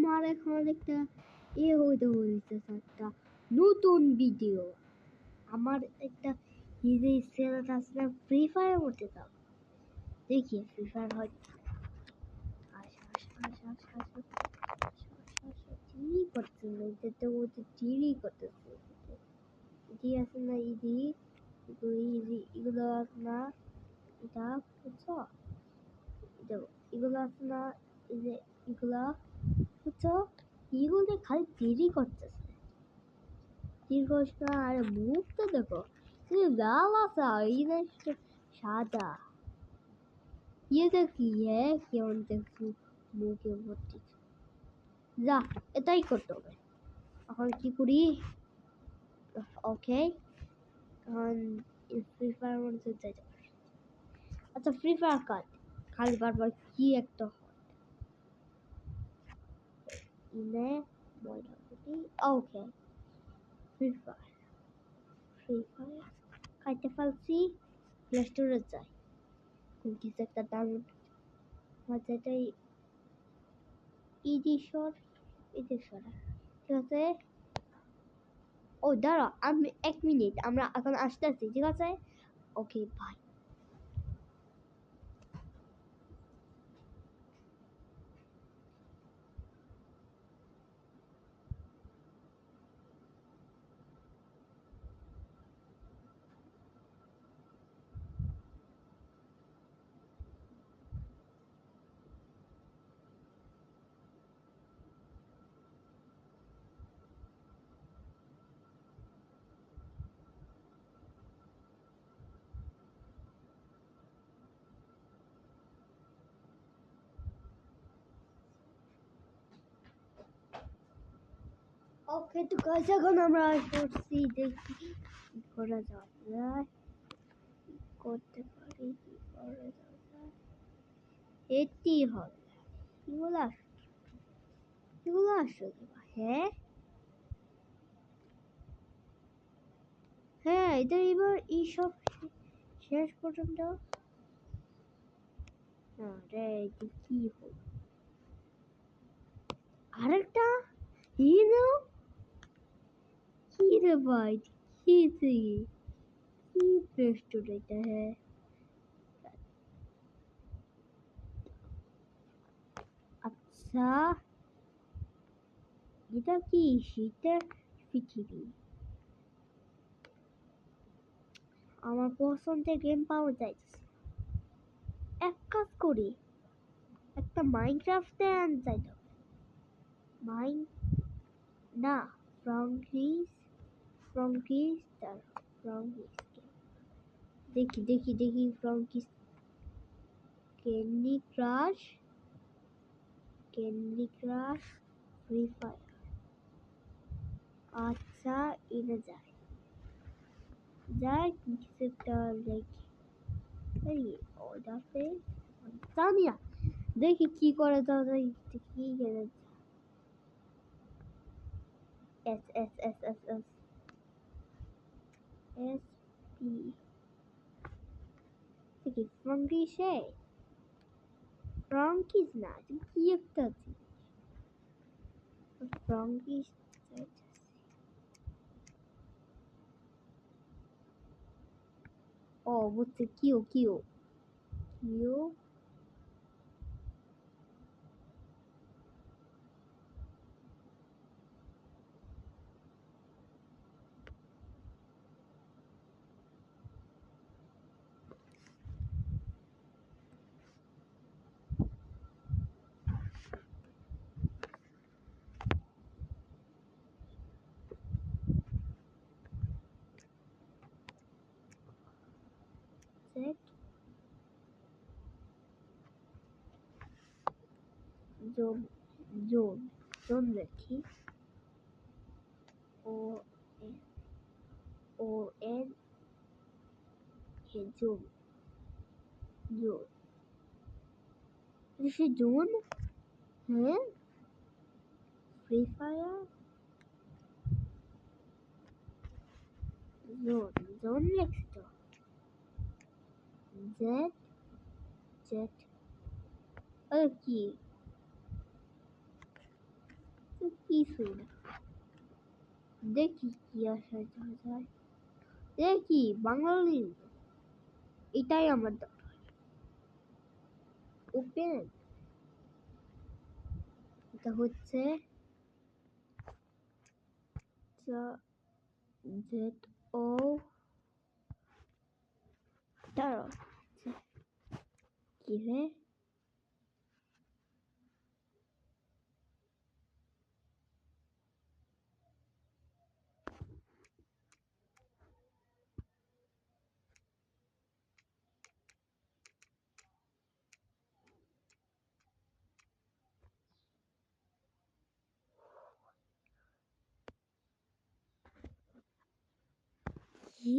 আমার এখন একটা হইতে বলতেছে একটা নতুন ভিডিও। আমার একটা ছেলেটা আসলে ফ্রি ফায়ার করতে দাও, দেখি ফ্রি ফায়ার হয়। চিরি করতেছে, চিরি করতেছে। ইদি আছে না, ইদি এগুলো আছে না, এটা বুঝছো? এগুলো আছে না, এই যে এগুলা বুঝছো, এগুলো খালি চিরি করতেছে। আর মুখটা দেখো, লাল আছে, এই সাদা। এটা কি কেমন দেখছি মুখে ভর্তি। যা, এটাই করতে হবে। এখন কি করি? ওকে, এখন ফ্রি ফায়ার মধ্যে যাই। আচ্ছা, ফ্রি ফায়ার কাট খালি বারবার কি একটা ইনে ওকে। ফ্রি ফায়ার খাইতে ফেলছি, প্লে স্টোরে যাই, কিছু একটা ডাউনলোড মজাটাই এডিশন ঠিক আছে। ও দাঁড়া, আমি 1 মিনিট, আমরা এখন আসতেছি, ঠিক আছে? ওকে, বাই। ওকে, তো গাইস এখন আমরা করছি, দেখি কি করা যায়, করতে পারি, কি করা যায়। এটি হবে এগুলো আসলে হ্যাঁ এটা এবার এইসব শেষ পর্যন্ত কি হল আরেকটা হিরো, কি রে ভাই, কি প্রেস্টোর এটা? হ্যাঁ, আচ্ছা, এটা কি শীতের পৃথিবী? আমার পছন্দের গেম পাওয়া যাইতেছে। এক কাজ করি, একটা মাইনক্রাফটে আনতে যাই। মাইন না, ফ্রঙ্কিস দেখি ফ্রঙ্কিস। Candy Crush Free Fire. আচ্ছা, এটা যাই কিছু একটা দেখি। ওটাতে জানি না, দেখি কি করে যাওয়া যায়। কি গেলে S S S S S S P দেখি ফ্রঙ্কিস না, কি একটা আছে ফ্রঙ্কিস। ও বুঝছি, কিউ জোন দেখি। ও এন জোন সে জোন। হ্যাঁ, free fire zone next Z কি কিছু না, দেখি কি আসা যায়। দেখি বাঙালি, এটাই আমার দরকার। ওপেন, এটা হচ্ছে জেড ও দাঁড়াও, কি রে? কি?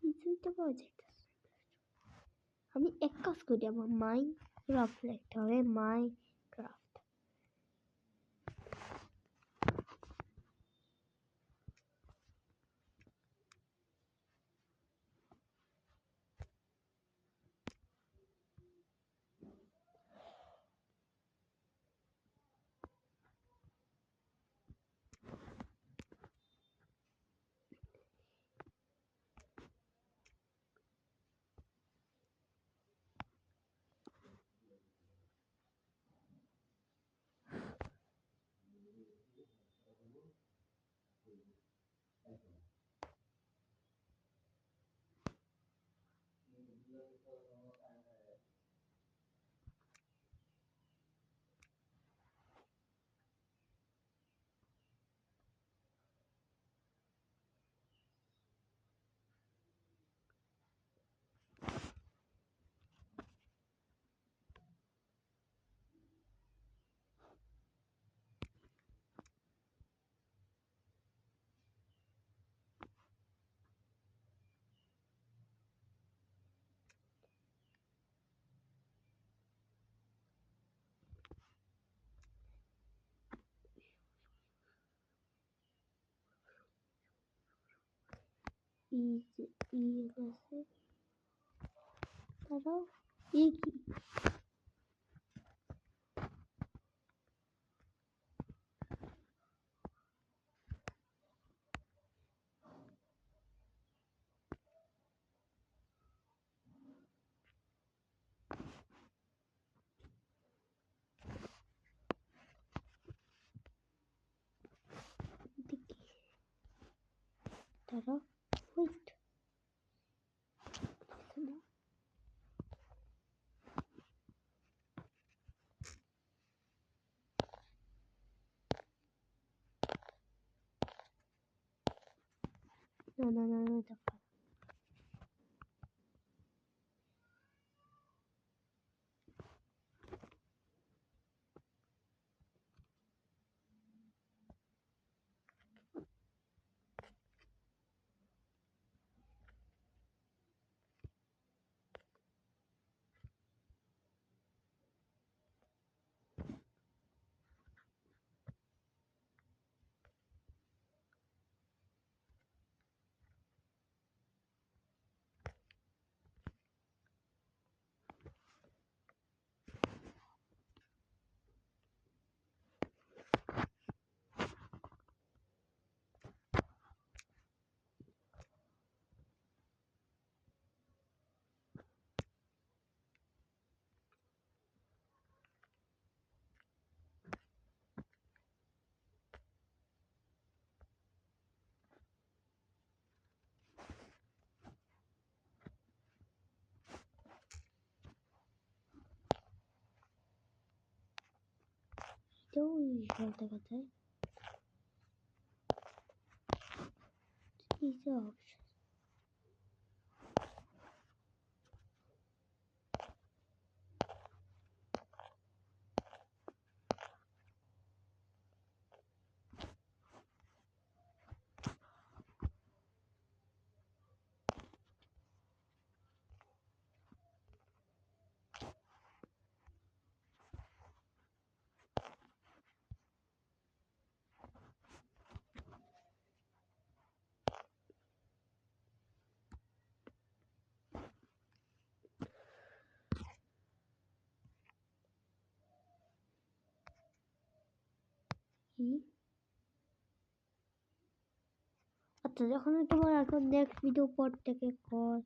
কিছুই তো পাওয়া যাইতেছে। আমি এক কাজ করি, আমার মাইনক্রাফট লিখতে হবে, মাইনক্রাফট। আছে, দাঁড়াও, কি? দাঁড়াও, ওয়েট, না, দেখো। ভিডিওতেও সব দেখা যায়। কি যে অপশন। আচ্ছা, যখন তোমার এখন নেক্সট ভিডিও পর থেকে কর